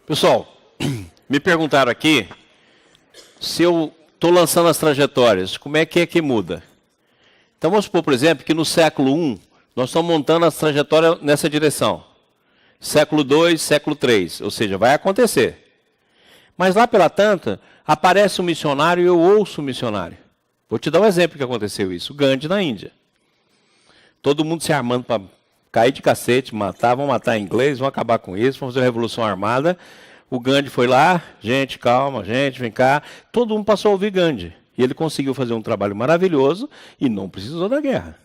Pessoal, me perguntaram aqui se eu estou lançando as trajetórias, como é que muda? Então vamos supor, por exemplo, que no século I, nós estamos montando as trajetórias nessa direção. Século II, século III, ou seja, vai acontecer. Mas lá pela tanta, aparece um missionário e eu ouço o missionário. Vou te dar um exemplo que aconteceu isso. Gandhi na Índia. Todo mundo se armando para cair de cacete, vão matar inglês, vão acabar com isso, vão fazer uma revolução armada. O Gandhi foi lá, gente, calma, gente, vem cá. Todo mundo passou a ouvir Gandhi. E ele conseguiu fazer um trabalho maravilhoso e não precisou da guerra.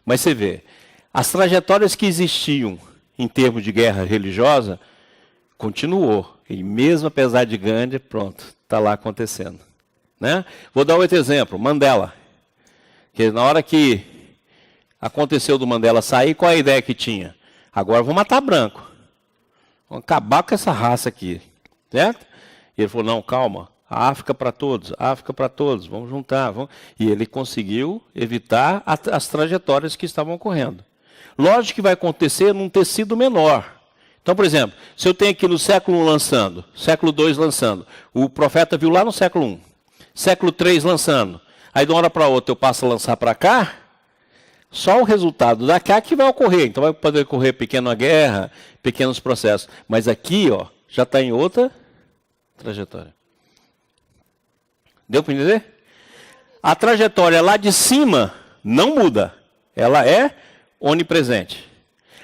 Mas você vê, as trajetórias que existiam em termos de guerra religiosa, continuou. E mesmo apesar de Gandhi, pronto, está lá acontecendo. Né? Vou dar outro exemplo, Mandela. Que na hora que aconteceu do Mandela sair, qual a ideia que tinha? Agora vou matar branco. Vamos acabar com essa raça aqui. Certo? E ele falou, não, calma. A África para todos, vamos juntar. Vamos. E ele conseguiu evitar as trajetórias que estavam ocorrendo. Lógico que vai acontecer num tecido menor. Então, por exemplo, se eu tenho aqui no século I lançando, século II lançando, o profeta viu lá no século I, século III lançando, aí de uma hora para outra eu passo a lançar para cá, só o resultado da cá que vai ocorrer. Então vai poder ocorrer pequena guerra, pequenos processos. Mas aqui, ó, já está em outra trajetória. Deu para entender? A trajetória lá de cima não muda. Ela é onipresente.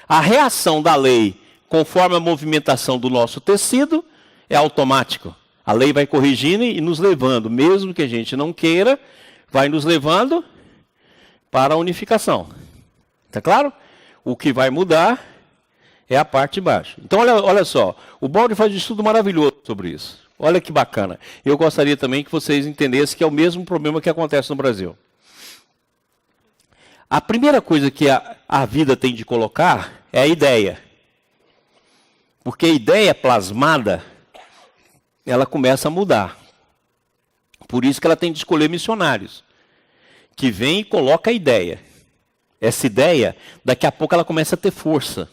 A reação da lei, conforme a movimentação do nosso tecido, é automático. A lei vai corrigindo e nos levando, mesmo que a gente não queira, vai nos levando para a unificação. Está claro? O que vai mudar é a parte de baixo. Então, olha só. O Baldi faz um estudo maravilhoso sobre isso. Olha que bacana. Eu gostaria também que vocês entendessem que é o mesmo problema que acontece no Brasil. A primeira coisa que a vida tem de colocar é a ideia. Porque a ideia plasmada, ela começa a mudar. Por isso que ela tem de escolher missionários. Que vem e coloca a ideia. Essa ideia, daqui a pouco ela começa a ter força.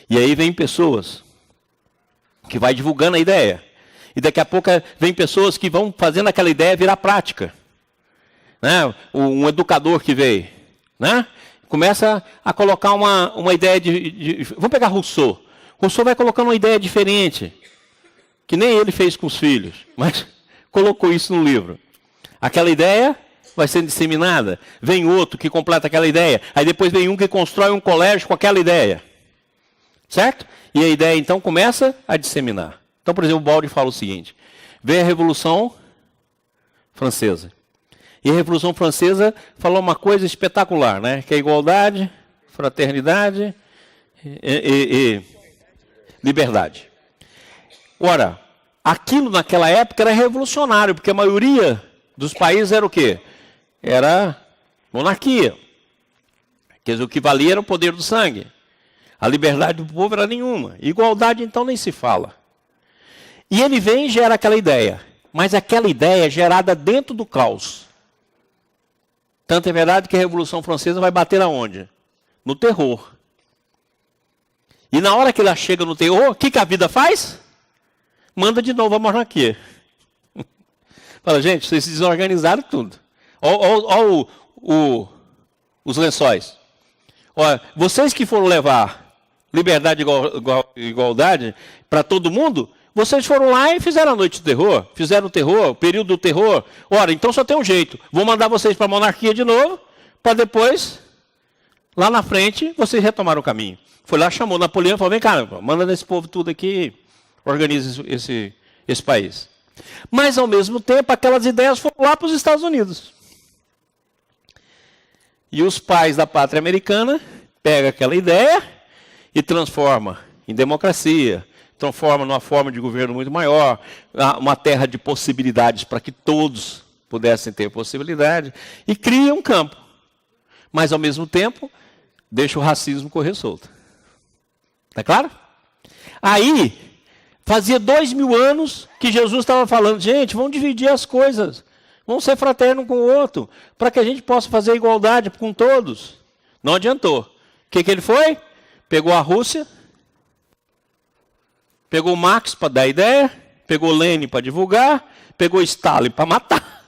E aí vem pessoas que vai divulgando a ideia. E daqui a pouco vem pessoas que vão fazendo aquela ideia virar prática. Né? Um educador que veio, né? Começa a colocar uma ideia Vamos pegar Rousseau. Rousseau vai colocando uma ideia diferente, que nem ele fez com os filhos, mas colocou isso no livro. Aquela ideia vai sendo disseminada. Vem outro que completa aquela ideia. Aí depois vem um que constrói um colégio com aquela ideia. Certo? E a ideia então começa a disseminar. Então, por exemplo, o Baldi fala o seguinte. Vem a Revolução Francesa. E a Revolução Francesa falou uma coisa espetacular, né? Que é igualdade, fraternidade e liberdade. Ora, aquilo naquela época era revolucionário, porque a maioria dos países era o quê? Era monarquia. Quer dizer, o que valia era o poder do sangue. A liberdade do povo era nenhuma. Igualdade, então, nem se fala. E ele vem e gera aquela ideia. Mas aquela ideia é gerada dentro do caos. Tanto é verdade que a Revolução Francesa vai bater aonde? No terror. E na hora que ela chega no terror, o que a vida faz? Manda de novo a monarquia. Fala, gente, vocês se desorganizaram tudo. Olha os lençóis. Olha, vocês que foram levar liberdade e igualdade para todo mundo, vocês foram lá e fizeram a noite do terror, fizeram o terror, o período do terror. Ora, então só tem um jeito. Vou mandar vocês para a monarquia de novo, para depois, lá na frente, vocês retomaram o caminho. Foi lá, chamou Napoleão e falou, vem cá, manda nesse povo tudo aqui, organiza esse país. Mas, ao mesmo tempo, aquelas ideias foram lá para os Estados Unidos. E os pais da pátria americana pegam aquela ideia e transformam em democracia, transforma numa forma de governo muito maior, uma terra de possibilidades para que todos pudessem ter possibilidade, e cria um campo. Mas, ao mesmo tempo, deixa o racismo correr solto. Está claro? Aí, fazia 2000 anos que Jesus estava falando, gente, vamos dividir as coisas, vamos ser fraterno com o outro, para que a gente possa fazer igualdade com todos. Não adiantou. O que ele foi? Pegou a Rússia, Pegou Marx para dar ideia, pegou Lenin para divulgar, pegou Stalin para matar.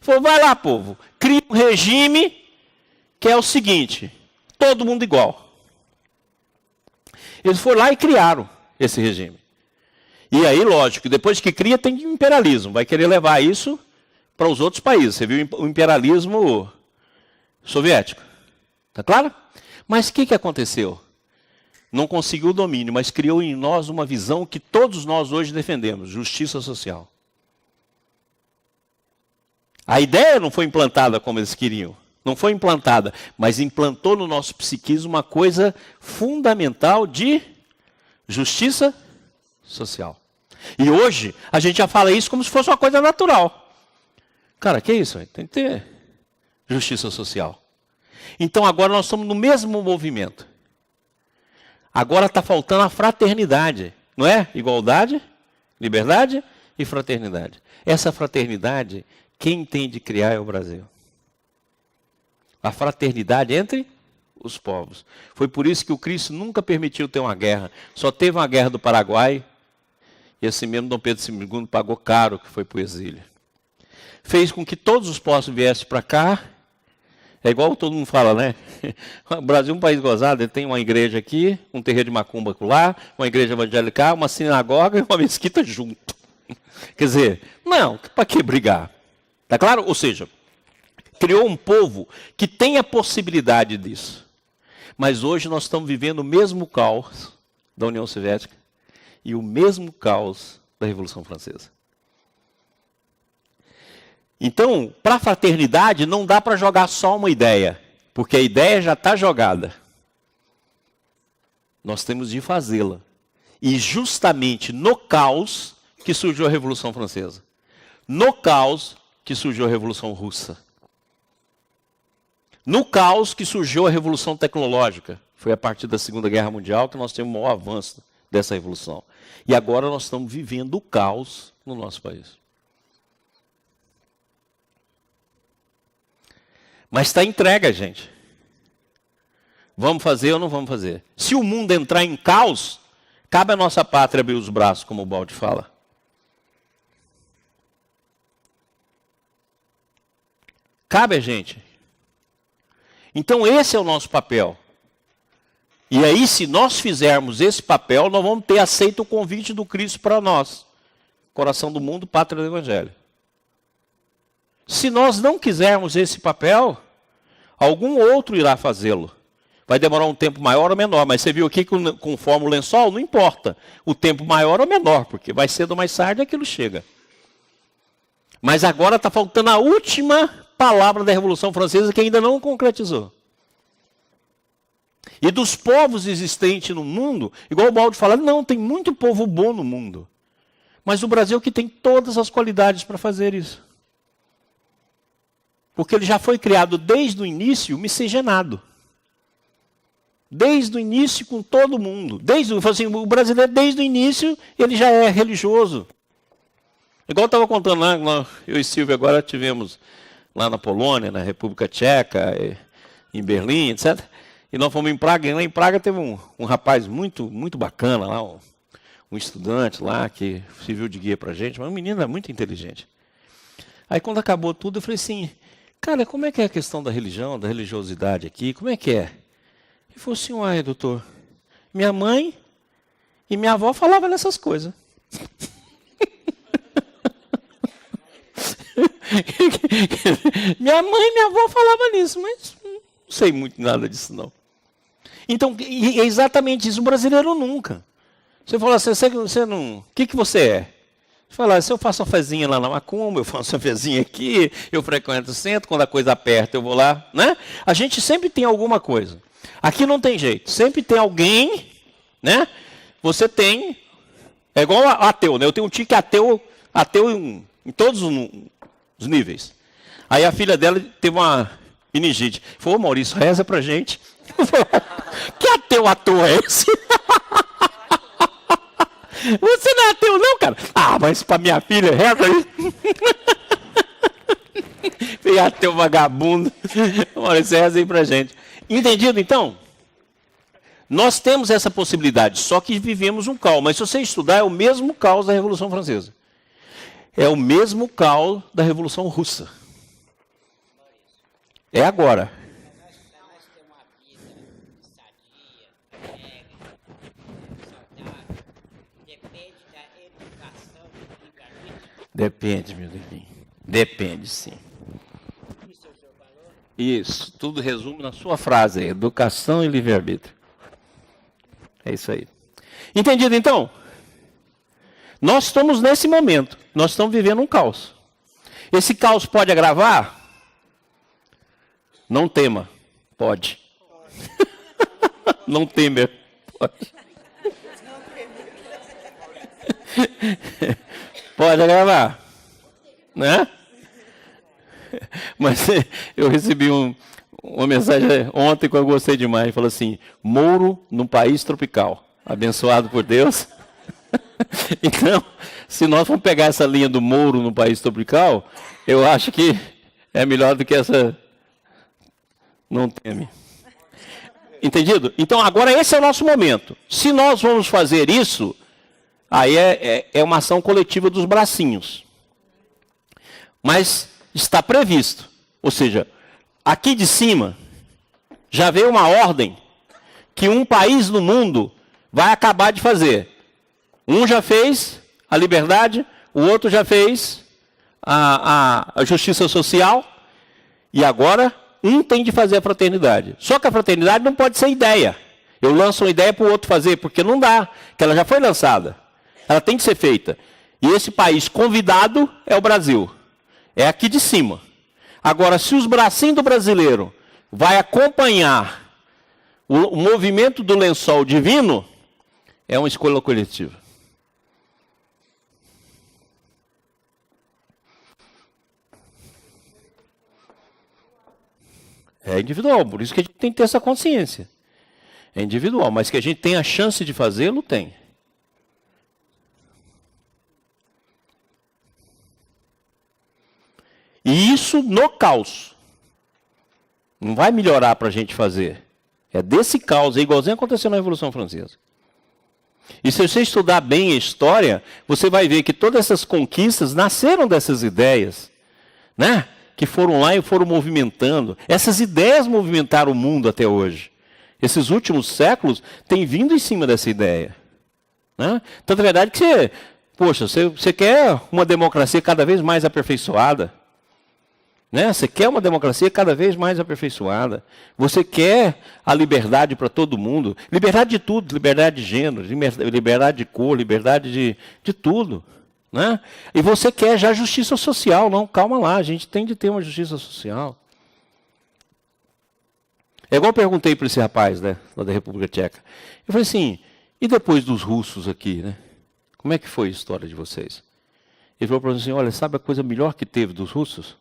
Falou, vai lá, povo, cria um regime que é o seguinte, todo mundo igual. Eles foram lá e criaram esse regime. E aí, lógico, depois que cria tem imperialismo, vai querer levar isso para os outros países. Você viu o imperialismo soviético, tá claro? Mas o que aconteceu? Não conseguiu o domínio, mas criou em nós uma visão que todos nós hoje defendemos, justiça social. A ideia não foi implantada como eles queriam, não foi implantada, mas implantou no nosso psiquismo uma coisa fundamental de justiça social. E hoje a gente já fala isso como se fosse uma coisa natural. Cara, que isso? Tem que ter justiça social. Então agora nós estamos no mesmo movimento. Agora está faltando a fraternidade, não é? Igualdade, liberdade e fraternidade. Essa fraternidade, quem tem de criar é o Brasil. A fraternidade entre os povos. Foi por isso que o Cristo nunca permitiu ter uma guerra. Só teve uma guerra do Paraguai, e assim mesmo Dom Pedro II pagou caro que foi para o exílio. Fez com que todos os povos viessem para cá. É igual todo mundo fala, né? O Brasil é um país gozado, ele tem uma igreja aqui, um terreiro de macumba lá, uma igreja evangélica, uma sinagoga e uma mesquita junto. Quer dizer, não, para que brigar? Tá claro? Ou seja, criou um povo que tem a possibilidade disso. Mas hoje nós estamos vivendo o mesmo caos da União Soviética e o mesmo caos da Revolução Francesa. Então, para a fraternidade, não dá para jogar só uma ideia, porque a ideia já está jogada. Nós temos de fazê-la. E justamente no caos que surgiu a Revolução Francesa. No caos que surgiu a Revolução Russa. No caos que surgiu a Revolução Tecnológica. Foi a partir da Segunda Guerra Mundial que nós temos o maior avanço dessa revolução. E agora nós estamos vivendo o caos no nosso país. Mas está entregue, gente. Vamos fazer ou não vamos fazer? Se o mundo entrar em caos, cabe a nossa pátria abrir os braços, como o Baldi fala. Cabe a gente. Então esse é o nosso papel. E aí, se nós fizermos esse papel, nós vamos ter aceito o convite do Cristo para nós. Coração do mundo, pátria do Evangelho. Se nós não quisermos esse papel, algum outro irá fazê-lo. Vai demorar um tempo maior ou menor, mas você viu aqui que conforme o lençol, não importa o tempo maior ou menor, porque vai cedo ou mais tarde aquilo chega. Mas agora está faltando a última palavra da Revolução Francesa que ainda não concretizou. E dos povos existentes no mundo, igual o Baldi fala, não, tem muito povo bom no mundo. Mas o Brasil que tem todas as qualidades para fazer isso. Porque ele já foi criado desde o início miscigenado. Desde o início com todo mundo. O brasileiro desde o início ele já é religioso. Igual eu estava contando lá, eu e Silvio agora tivemos lá na Polônia, na República Tcheca, em Berlim, etc. E nós fomos em Praga, e lá em Praga teve um rapaz muito, muito bacana lá, um estudante lá que serviu de guia para a gente, mas um menino muito inteligente. Aí quando acabou tudo, eu falei assim, cara, como é que é a questão da religião, da religiosidade aqui, como é que é? Ele falou assim, uai, doutor, minha mãe e minha avó falavam nessas coisas. Minha mãe e minha avó falavam nisso, mas não sei muito nada disso não. Então, é exatamente isso, o brasileiro nunca. Você fala assim, você não, o que você é? Você fala, se eu faço uma fezinha lá na macumba, eu faço uma fezinha aqui, eu frequento o centro, quando a coisa aperta eu vou lá, né? A gente sempre tem alguma coisa. Aqui não tem jeito, sempre tem alguém, né? Você tem, é igual ateu, né? Eu tenho um tio que é ateu em todos os níveis. Aí a filha dela teve uma meningite. Falou, Maurício, reza pra gente. Que ateu à toa é esse? Você não é ateu não, cara? Ah, mas pra minha filha, reza aí. Filho ateu vagabundo. Maurício, reza aí pra gente. Entendido, então? Nós temos essa possibilidade, só que vivemos um caos. Mas se você estudar, é o mesmo caos da Revolução Francesa. É o mesmo caos da Revolução Russa. É agora. Depende, meu Deus. Depende, sim. Isso, tudo resume na sua frase, educação e livre-arbítrio. É isso aí. Entendido, então? Nós estamos nesse momento, nós estamos vivendo um caos. Esse caos pode agravar? Não tema, pode. Não tema, pode. Pode agravar, né? Mas eu recebi uma mensagem ontem que eu gostei demais. Falou assim: Mouro num país tropical, abençoado por Deus. Então, se nós formos pegar essa linha do Mouro no país tropical, eu acho que é melhor do que essa. Não teme. Entendido? Então, agora esse é o nosso momento. Se nós vamos fazer isso, aí é uma ação coletiva dos bracinhos. Mas está previsto. Ou seja, aqui de cima já veio uma ordem que um país no mundo vai acabar de fazer. Um já fez a liberdade, o outro já fez a justiça social, e agora um tem de fazer a fraternidade. Só que a fraternidade não pode ser ideia. Eu lanço uma ideia para o outro fazer, porque não dá, porque ela já foi lançada. Ela tem que ser feita. E esse país convidado é o Brasil. É aqui de cima. Agora, se os bracinhos do brasileiro vai acompanhar o movimento do lençol divino, é uma escolha coletiva. É individual, por isso que a gente tem que ter essa consciência. É individual, mas que a gente tem a chance de fazê-lo, tem. E isso no caos. Não vai melhorar para a gente fazer. É desse caos, é igualzinho aconteceu na Revolução Francesa. E se você estudar bem a história, você vai ver que todas essas conquistas nasceram dessas ideias, né? Que foram lá e foram movimentando. Essas ideias movimentaram o mundo até hoje. Esses últimos séculos têm vindo em cima dessa ideia. Né? Tanto é verdade que você quer uma democracia cada vez mais aperfeiçoada. Né? Você quer uma democracia cada vez mais aperfeiçoada. Você quer a liberdade para todo mundo. Liberdade de tudo, liberdade de gênero, liberdade de cor, liberdade de tudo. Né? E você quer já justiça social. Não, calma lá, a gente tem de ter uma justiça social. É igual eu perguntei para esse rapaz, né, lá da República Tcheca. Eu falei assim, e depois dos russos aqui, né? Como é que foi a história de vocês? Ele falou para mim assim, olha, sabe a coisa melhor que teve dos russos?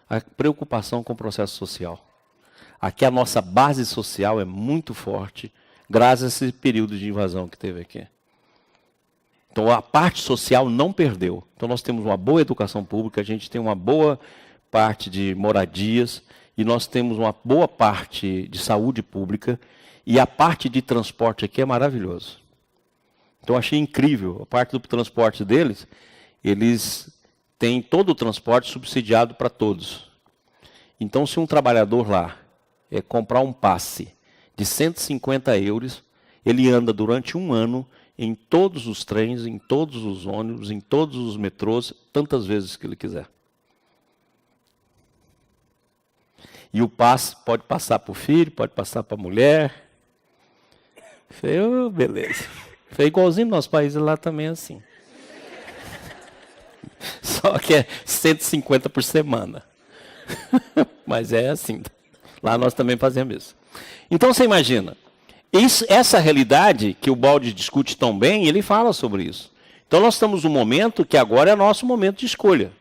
A preocupação com o processo social. Aqui a nossa base social é muito forte, graças a esse período de invasão que teve aqui. Então a parte social não perdeu. Então nós temos uma boa educação pública, a gente tem uma boa parte de moradias, e nós temos uma boa parte de saúde pública, e a parte de transporte aqui é maravilhoso. Então eu achei incrível, a parte do transporte deles, eles têm todo o transporte subsidiado para todos. Então se um trabalhador lá comprar um passe de 150 euros, ele anda durante um ano em todos os trens, em todos os ônibus, em todos os metrôs, tantas vezes que ele quiser. E o passe pode passar para o filho, pode passar para a mulher. Beleza. Foi igualzinho no nosso país, lá também é assim. Só que é 150 por semana. Mas é assim. Lá nós também fazemos isso. Então você imagina, essa realidade que o Baldi discute tão bem, ele fala sobre isso. Então nós estamos num momento que agora é nosso momento de escolha.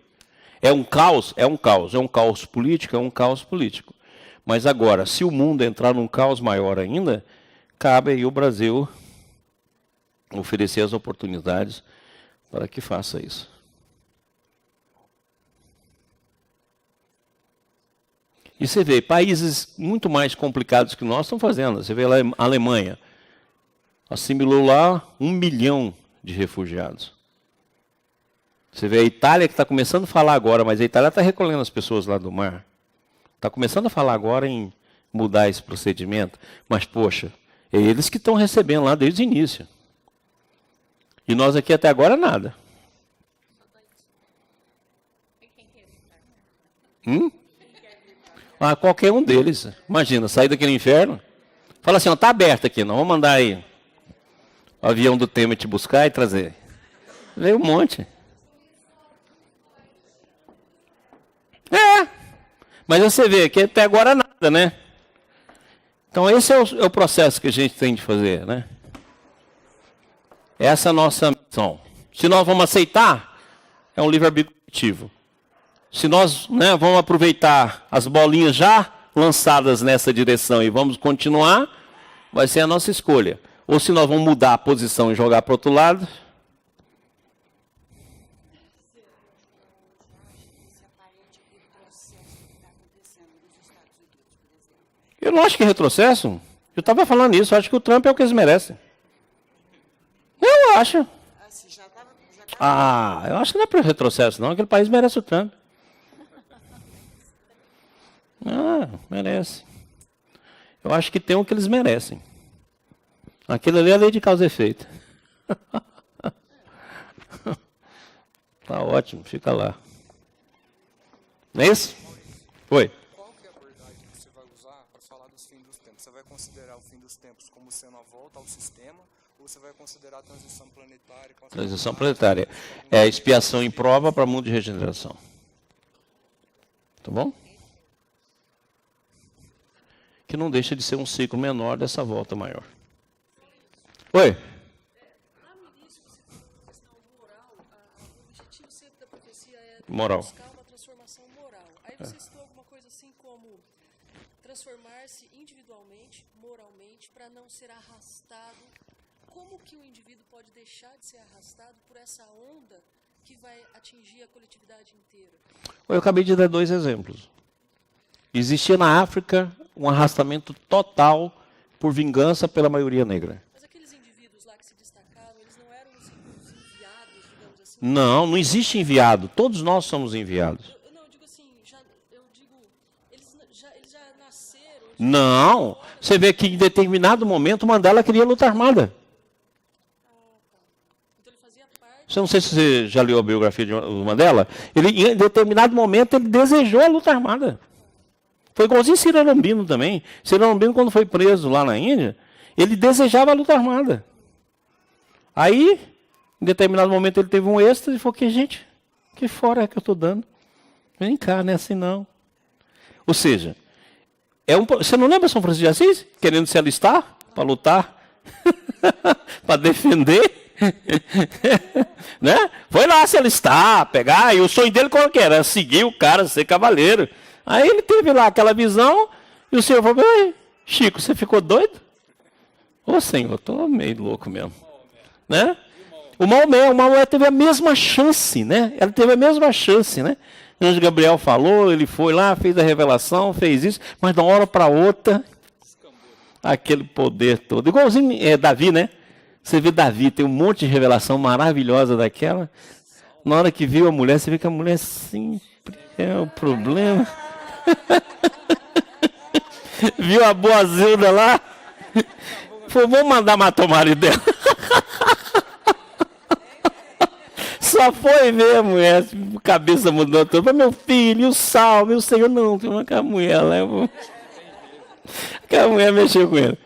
É um caos? É um caos. É um caos político? É um caos político. Mas agora, se o mundo entrar num caos maior ainda, cabe aí o Brasil oferecer as oportunidades para que faça isso. E você vê, países muito mais complicados que nós estão fazendo. Você vê lá a Alemanha. assimilou lá 1 milhão de refugiados. Você vê a Itália que está começando a falar agora, mas a Itália está recolhendo as pessoas lá do mar. Está começando a falar agora em mudar esse procedimento. Mas, poxa, é eles que estão recebendo lá desde o início. E nós aqui até agora nada. Qualquer um deles. Imagina, sair daquele inferno. Fala assim, está aberto aqui, não vamos mandar aí o avião do Temer te buscar e trazer. Veio um monte. Mas você vê que até agora nada, né? Então esse é o processo que a gente tem de fazer, né? Essa é a nossa missão. Se nós vamos aceitar, é um livre-arbítrio coletivo. Se nós, né, vamos aproveitar as bolinhas já lançadas nessa direção e vamos continuar, vai ser a nossa escolha. Ou se nós vamos mudar a posição e jogar para o outro lado. Eu não acho que é retrocesso. Eu estava falando isso, eu acho que o Trump é o que eles merecem. Eu acho. Eu acho que não é para retrocesso, não. Aquele país merece o Trump. Merece. Eu acho que tem o que eles merecem. Aquilo ali é a lei de causa e efeito. Tá ótimo, fica lá. Não é isso? Oi. Qual que é a abordagem que você vai usar para falar dos fins dos tempos? Você vai considerar o fim dos tempos como sendo a volta ao sistema? Ou você vai considerar a transição planetária? Transição planetária. É a expiação em prova para o mundo de regeneração. Tá bom? Que não deixa de ser um ciclo menor dessa volta maior. Oi? Lá no início você falou a questão moral, o objetivo sempre da profecia é moral. buscar uma transformação moral. Aí você citou alguma coisa assim como transformar-se individualmente, moralmente, para não ser arrastado. Como que o indivíduo pode deixar de ser arrastado por essa onda que vai atingir a coletividade inteira? Eu acabei de dar 2 exemplos. Existia na África um arrastamento total por vingança pela maioria negra. Mas aqueles indivíduos lá que se destacaram, eles não eram os enviados, digamos assim? Não existe enviado. Todos nós somos enviados. Eu digo assim, eles já nasceram... Não. Você vê que em determinado momento Mandela queria luta armada. Então ele fazia parte... Eu não sei se você já leu a biografia de Mandela. Em determinado momento, ele desejou a luta armada. Foi igualzinho Ciro Arambino também. Ciro Arambino, quando foi preso lá na Índia, ele desejava a luta armada. Aí, em determinado momento, ele teve um êxtase e falou, gente, que fora é que eu estou dando? Vem cá, não é assim não. Ou seja, você não lembra São Francisco de Assis? Querendo se alistar para lutar, para defender? Né? Foi lá se alistar, pegar, e o sonho dele qual que era? Seguir o cara, ser cavaleiro. Aí ele teve lá aquela visão, e o Senhor falou, Chico, você ficou doido? Ô Senhor, estou meio louco mesmo. Né? O Maomé teve a mesma chance, né? Ela teve a mesma chance, né? O anjo Gabriel falou, ele foi lá, fez a revelação, fez isso, mas de uma hora para outra, aquele poder todo. Igualzinho Davi, né? Você vê Davi, tem um monte de revelação maravilhosa daquela. Na hora que viu a mulher, você vê que a mulher sempre é o problema. Viu a boazilda lá? Falou, vamos mandar matar o marido dela. Só foi ver a mulher, a cabeça mudou toda. Meu filho, e o sal, meu Senhor, não, tem uma com a mulher lá. Aquela mulher mexeu com ele.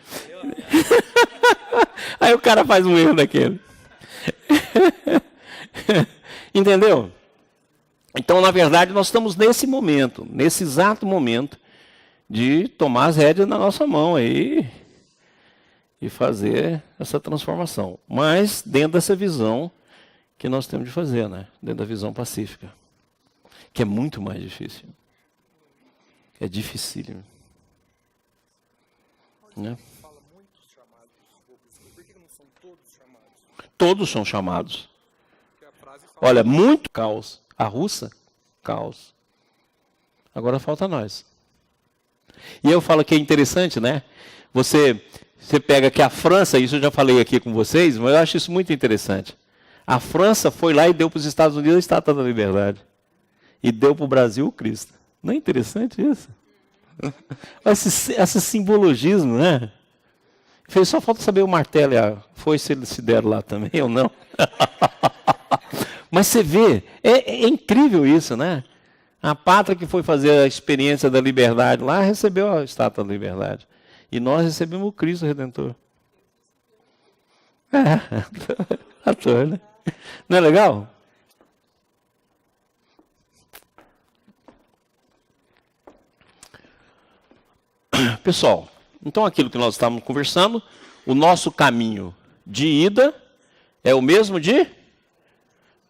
Aí o cara faz um erro daquele. Entendeu? Então, na verdade, nós estamos nesse momento, nesse exato momento, de tomar as rédeas na nossa mão aí e fazer essa transformação. Mas dentro dessa visão que nós temos de fazer, né? Dentro da visão pacífica, que é muito mais difícil. É dificílimo. Né? Fala muitos chamados, por que não são todos chamados? Todos são chamados. Porque a frase fala Olha, muito caos. A russa, caos. Agora falta nós. E eu falo que é interessante, né? Você pega que a França, isso eu já falei aqui com vocês, mas eu acho isso muito interessante. A França foi lá e deu para os Estados Unidos a Estátua da Liberdade. E deu para o Brasil o Cristo. Não é interessante isso? Esse simbologismo, né? Fez só falta saber o martelo e a foice se eles se deram lá também ou não. Mas você vê, é incrível isso, né? A pátria que foi fazer a experiência da liberdade lá recebeu a Estátua da Liberdade. E nós recebemos o Cristo Redentor. À toa, né? Não é legal? Pessoal, então aquilo que nós estávamos conversando, o nosso caminho de ida é o mesmo de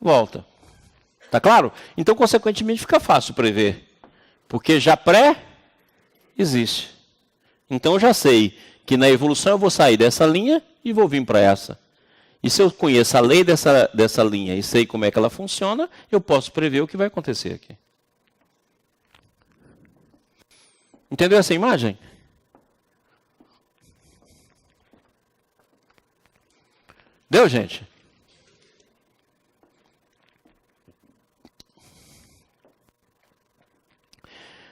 volta. Tá claro? Então, consequentemente, fica fácil prever. Porque já pré-existe. Então, eu já sei que na evolução eu vou sair dessa linha e vou vir para essa. E se eu conheço a lei dessa linha e sei como é que ela funciona, eu posso prever o que vai acontecer aqui. Entendeu essa imagem? Deu, gente?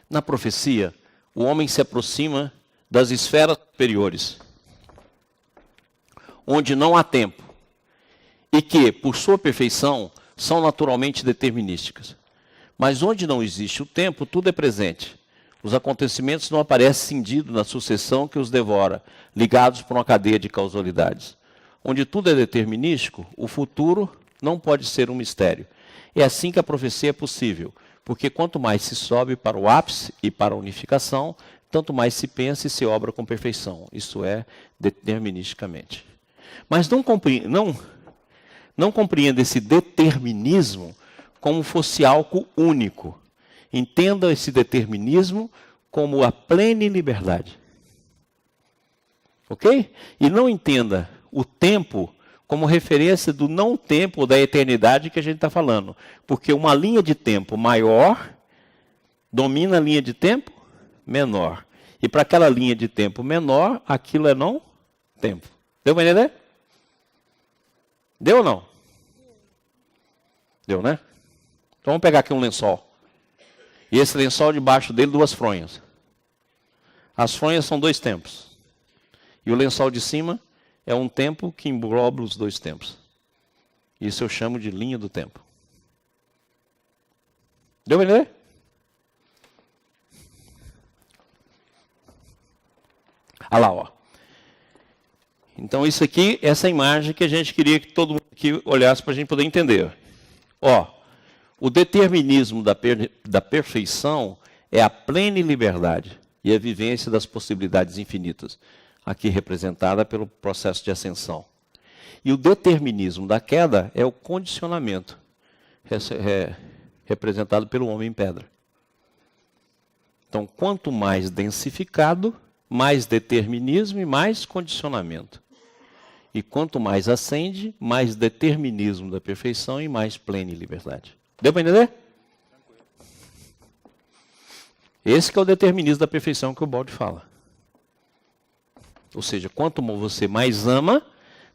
Na profecia, o homem se aproxima das esferas superiores, onde não há tempo, e que, por sua perfeição, são naturalmente determinísticas. Mas onde não existe o tempo, tudo é presente. Os acontecimentos não aparecem cindidos na sucessão que os devora, ligados por uma cadeia de causalidades. Onde tudo é determinístico, o futuro não pode ser um mistério. É assim que a profecia é possível, porque quanto mais se sobe para o ápice e para a unificação, tanto mais se pensa e se obra com perfeição, isto é, deterministicamente. Mas não compreenda esse determinismo como fosse algo único. Entenda esse determinismo como a plena liberdade. Ok? E não entenda o tempo como referência do não tempo ou da eternidade que a gente está falando. Porque uma linha de tempo maior domina a linha de tempo menor. E para aquela linha de tempo menor, aquilo é não tempo. Deu para entender? Deu ou não? Deu, né? Então vamos pegar aqui um lençol. E esse lençol, debaixo dele, duas fronhas. As fronhas são dois tempos. E o lençol de cima é um tempo que engloba os dois tempos. Isso eu chamo de linha do tempo. Deu para entender? Olha lá, ó. Então isso aqui, essa imagem que a gente queria que todo mundo aqui olhasse para a gente poder entender. Ó, o determinismo da perfeição é a plena liberdade e a vivência das possibilidades infinitas, aqui representada pelo processo de ascensão. E o determinismo da queda é o condicionamento, representado pelo homem em pedra. Então, quanto mais densificado, mais determinismo e mais condicionamento. E quanto mais ascende, mais determinismo da perfeição e mais plena liberdade. Deu para entender? Esse que é o determinismo da perfeição que o Baldi fala. Ou seja, quanto você mais ama,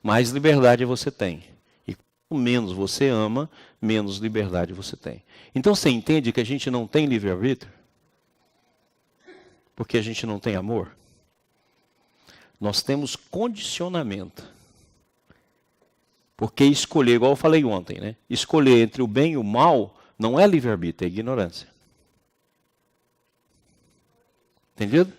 mais liberdade você tem. E quanto menos você ama, menos liberdade você tem. Então você entende que a gente não tem livre-arbítrio? Porque a gente não tem amor? Nós temos condicionamento. Porque escolher, igual eu falei ontem, né? Escolher entre o bem e o mal não é livre-arbítrio, é ignorância. Entendido?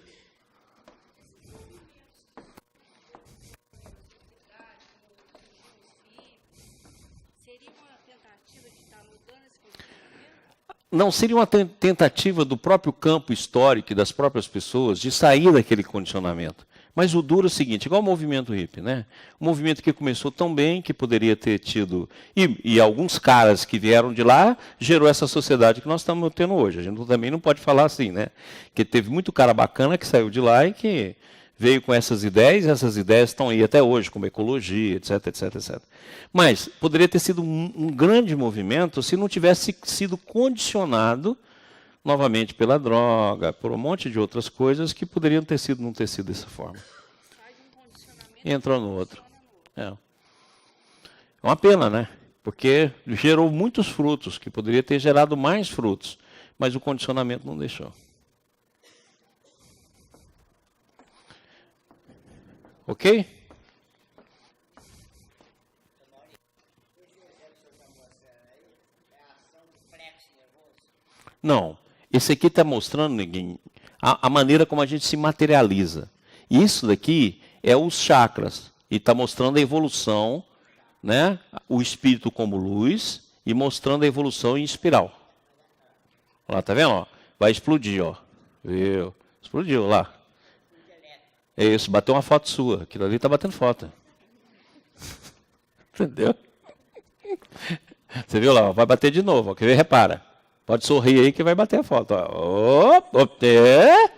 Não seria uma tentativa do próprio campo histórico e das próprias pessoas de sair daquele condicionamento. Mas o duro é o seguinte, igual o movimento hippie, né? Um movimento que começou tão bem que poderia ter tido... E alguns caras que vieram de lá gerou essa sociedade que nós estamos tendo hoje. A gente também não pode falar assim, né? Porque teve muito cara bacana que saiu de lá e que veio com essas ideias, e essas ideias estão aí até hoje, como ecologia, etc, etc, etc. Mas poderia ter sido um grande movimento se não tivesse sido condicionado novamente pela droga, por um monte de outras coisas que poderiam ter sido, não ter sido dessa forma. Entrou no outro. É uma pena, né? Porque gerou muitos frutos, que poderia ter gerado mais frutos, mas o condicionamento não deixou. Ok? Não. Esse aqui está mostrando, ninguém, a maneira como a gente se materializa. Isso daqui é os chakras. E está mostrando a evolução, né? O espírito como luz e mostrando a evolução em espiral. Lá, tá vendo? Ó? Vai explodir, ó. Viu? Explodiu lá. É isso, bateu uma foto sua. Aquilo ali está batendo foto. Entendeu? Você viu lá? Vai bater de novo. Ó. Quer ver? Repara. Pode sorrir aí que vai bater a foto.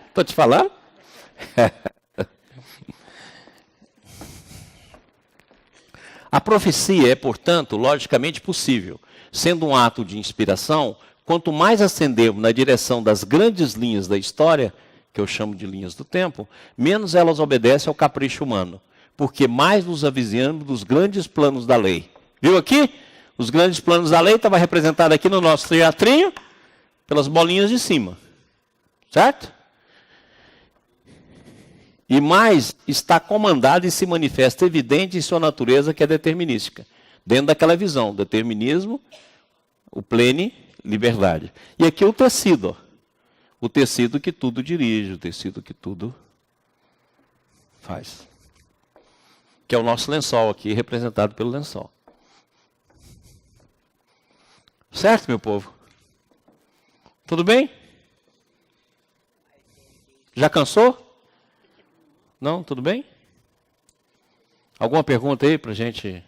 Estou te falando. A profecia é, portanto, logicamente possível. Sendo um ato de inspiração, quanto mais ascendemos na direção das grandes linhas da história, que eu chamo de linhas do tempo, menos elas obedecem ao capricho humano, porque mais nos avizinhamos dos grandes planos da lei. Viu aqui? Os grandes planos da lei estavam representados aqui no nosso teatrinho, pelas bolinhas de cima. Certo? E mais está comandado e se manifesta evidente em sua natureza, que é determinística. Dentro daquela visão, determinismo, o plene, liberdade. E aqui o tecido, ó. O tecido que tudo dirige, o tecido que tudo faz. Que é o nosso lençol aqui, representado pelo lençol. Certo, meu povo? Tudo bem? Já cansou? Não? Tudo bem? Alguma pergunta aí pra gente?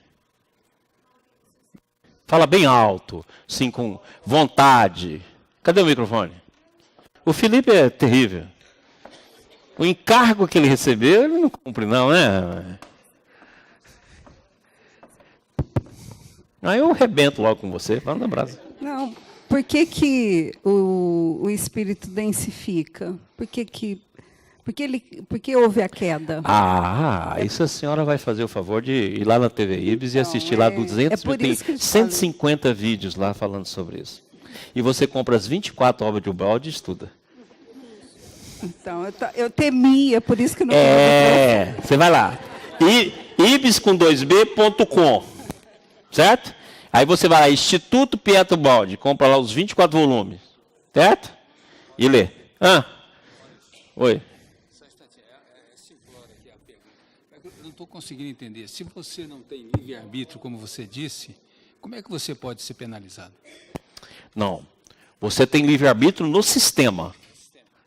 Fala bem alto, sim, com vontade. Cadê o microfone? O Felipe é terrível. O encargo que ele recebeu, ele não cumpre não, né? Aí eu arrebento logo com você, vamos na brasa. Não, por que o espírito densifica? Por que houve a queda? Ah, isso a senhora vai fazer o favor de ir lá na TV Ibis e assistir lá 200, tem 150 vídeos lá falando sobre isso. E você compra as 24 obras de Ubaldi e estuda. Então, eu temia, por isso que não... Você vai lá. Ibis com 2b.com. Certo? Aí você vai lá, Instituto Pietro Baldi, compra lá os 24 volumes. Certo? E lê. Oi. Só um instantinho, é simplória aqui a pergunta. Eu não estou conseguindo entender. Se você não tem livre-arbítrio, como você disse, como é que você pode ser penalizado? Não. Você tem livre-arbítrio no sistema,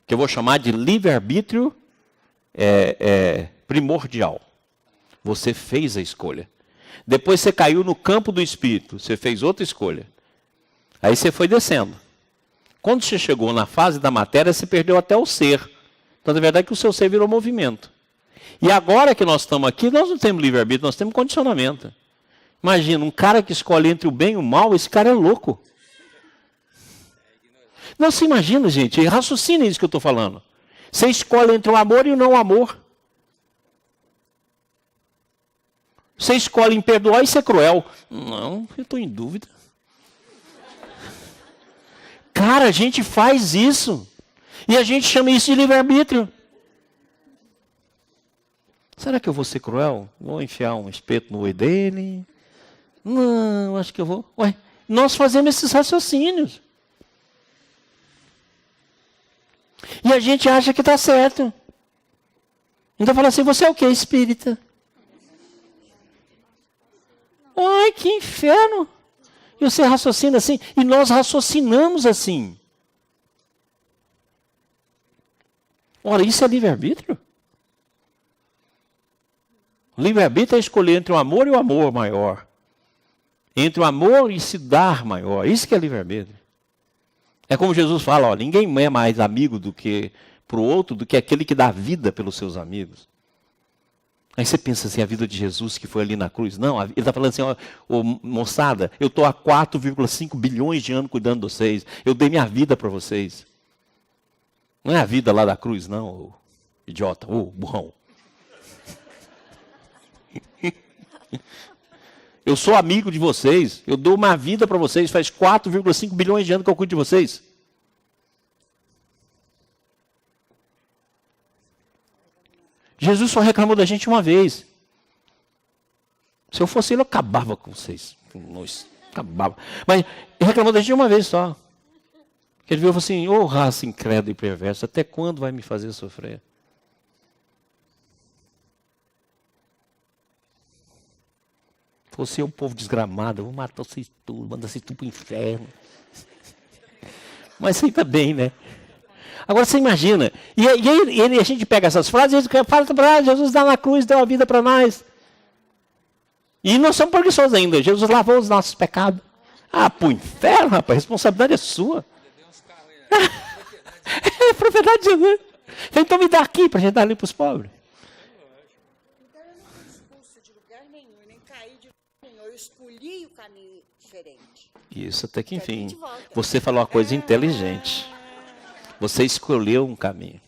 que eu vou chamar de livre-arbítrio primordial. Você fez a escolha. Depois você caiu no campo do espírito, você fez outra escolha. Aí você foi descendo. Quando você chegou na fase da matéria, você perdeu até o ser. Então, na verdade, que o seu ser virou movimento. E agora que nós estamos aqui, nós não temos livre-arbítrio, nós temos condicionamento. Imagina, um cara que escolhe entre o bem e o mal, esse cara é louco. Não se imagina, gente, raciocina isso que eu estou falando. Você escolhe entre o amor e o não amor. Você escolhe em perdoar e ser cruel. Não, eu estou em dúvida. Cara, a gente faz isso. E a gente chama isso de livre-arbítrio. Será que eu vou ser cruel? Vou enfiar um espeto no olho dele? Não, acho que eu vou. Ué, nós fazemos esses raciocínios. E a gente acha que está certo. Então fala assim, você é o quê? Espírita. Ai, que inferno. E você raciocina assim, e nós raciocinamos assim. Ora, isso é livre-arbítrio? Livre-arbítrio é escolher entre o amor e o amor maior. Entre o amor e se dar maior. Isso que é livre-arbítrio. É como Jesus fala, ó, ninguém é mais amigo do que para o outro do que aquele que dá vida pelos seus amigos. Aí você pensa assim, a vida de Jesus que foi ali na cruz. Não, ele está falando assim, ó, moçada, eu estou há 4,5 bilhões de anos cuidando de vocês. Eu dei minha vida para vocês. Não é a vida lá da cruz, não, ô idiota, ô burrão. Eu sou amigo de vocês, eu dou uma vida para vocês, faz 4,5 bilhões de anos que eu cuido de vocês. Jesus só reclamou da gente uma vez. Se eu fosse ele, eu acabava com vocês. Nós, acabava. Mas ele reclamou da gente uma vez só. Ele viu e falou assim, ô raça incrédula e perversa, até quando vai me fazer sofrer? Você é um povo desgramado, eu vou matar vocês tudo, mandar vocês tudo para o inferno. Mas ainda bem, né? Agora você imagina, e a gente pega essas frases e fala para Jesus dá na cruz, deu a vida para nós. E nós somos preguiçosos ainda, Jesus lavou os nossos pecados. Ah, para o inferno, rapaz, a responsabilidade é sua. É propriedade de Jesus. Então me dá aqui para a gente dar ali para os pobres. Então eu não fui expulso de lugar nenhum, nem caí de lugar nenhum. Eu escolhi o caminho diferente. Isso, até que enfim. Você falou uma coisa inteligente. Você escolheu um caminho.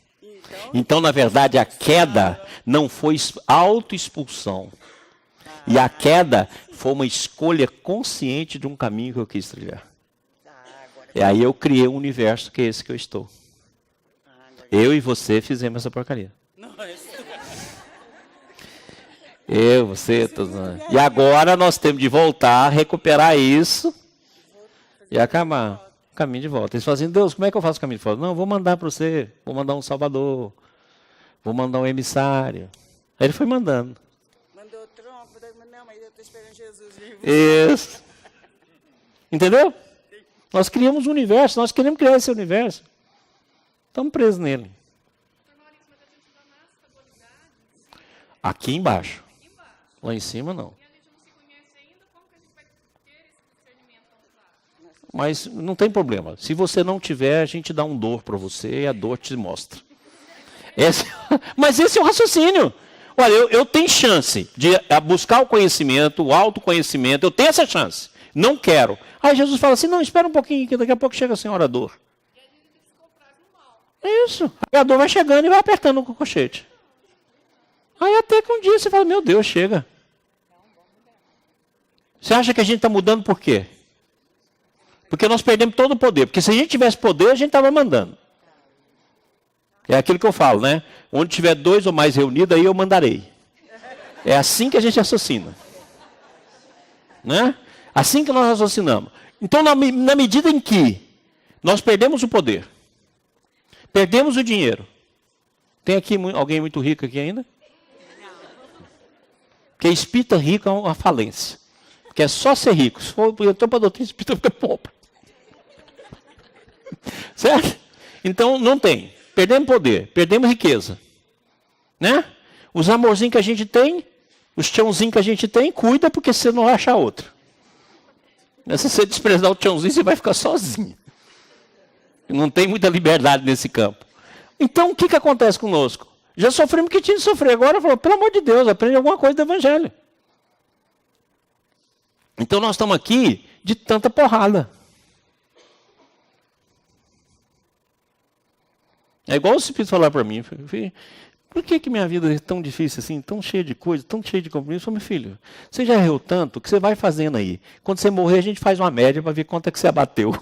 Então, na verdade, a queda não foi autoexpulsão. E a queda foi uma escolha consciente de um caminho que eu quis trilhar. E aí eu criei um universo que é esse que eu estou. Eu e você fizemos essa porcaria. Eu, você, todos nós. E agora nós temos de voltar, recuperar isso e acabar o caminho de volta. Eles falam assim, Deus, como é que eu faço o caminho de volta? Não, vou mandar para você, vou mandar um salvador, vou mandar um emissário. Aí ele foi mandando. Mandou trompa, não, mas eu estou esperando Jesus vir. Isso. Entendeu? Nós criamos um universo, nós queremos criar esse universo. Estamos presos nele. Aqui embaixo. Lá em cima, não. Mas não tem problema. Se você não tiver, a gente dá um dor para você e a dor te mostra. Mas esse é o raciocínio. Olha, eu tenho chance de buscar o conhecimento, o autoconhecimento, eu tenho essa chance. Não quero. Aí Jesus fala assim, não, espera um pouquinho, que daqui a pouco chega a senhora dor. É isso. Aí a dor vai chegando e vai apertando o cocochete. Aí até que um dia você fala, meu Deus, chega. Você acha que a gente está mudando por quê? Porque nós perdemos todo o poder. Porque se a gente tivesse poder, a gente estava mandando. É aquilo que eu falo, né? Onde tiver 2 ou mais reunidos, aí eu mandarei. É assim que a gente raciocina. Né? Assim que nós raciocinamos. Então, na medida em que nós perdemos o poder, perdemos o dinheiro. Tem aqui alguém muito rico aqui ainda? Porque espírita rico é uma falência. Porque é só ser rico. Se for eu estou para a doutrina espírita, fica pobre. Certo? Então, não tem. Perdemos poder, perdemos riqueza. Né? Os amorzinhos que a gente tem, os tchãozinhos que a gente tem, cuida porque você não vai achar outro. Mas se você desprezar o tchãozinho, você vai ficar sozinho. Não tem muita liberdade nesse campo. Então, o que acontece conosco? Já sofremos o que tinha de sofrer. Agora, falou, pelo amor de Deus, aprende alguma coisa do Evangelho. Então, nós estamos aqui de tanta porrada. É igual o Espírito falar para mim, por que minha vida é tão difícil assim, tão cheia de coisas, tão cheia de compromisso? Eu falei, meu filho, você já errou tanto que você vai fazendo aí. Quando você morrer, a gente faz uma média para ver quanto é que você abateu.